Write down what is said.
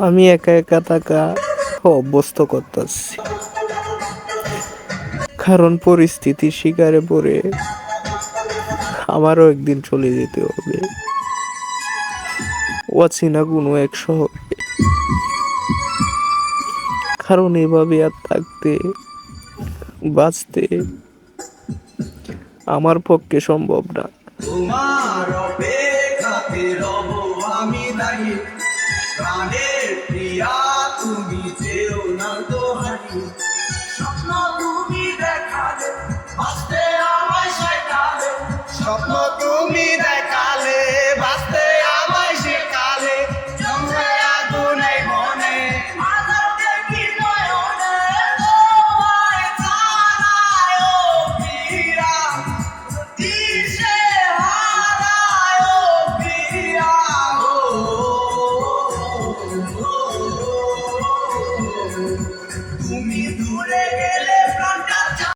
আমি একা একা থাকা অভ্যস্ত করতেছি, কারণ পরিস্থিতির শিকারে পড়ে আমারও একদিন চলে যেতে হবে অচেনা কোনো এক শহরে। কারণ এভাবে আর থাকতে বাঁচতে আমার পক্ষে সম্ভব না। তোমার অপেক্ষাতে রব আমি দাঁড়িয়ে, প্রাণের প্রিয়া তুমি যেও না দোহারি। স্বপ্ন তুমি দেখালে বাঁচতে আমায় শেখালে, স্বপ্ন তুমি দেখালে বাঁচতে আমায় শেখালে। জমে আগুন এই মনে, আলো দেখি নয়নে, তোমায় ছাড়ায় ও প্রিয়া দিশে হারায় ও প্রিয়া। তুমি দূরে গেলে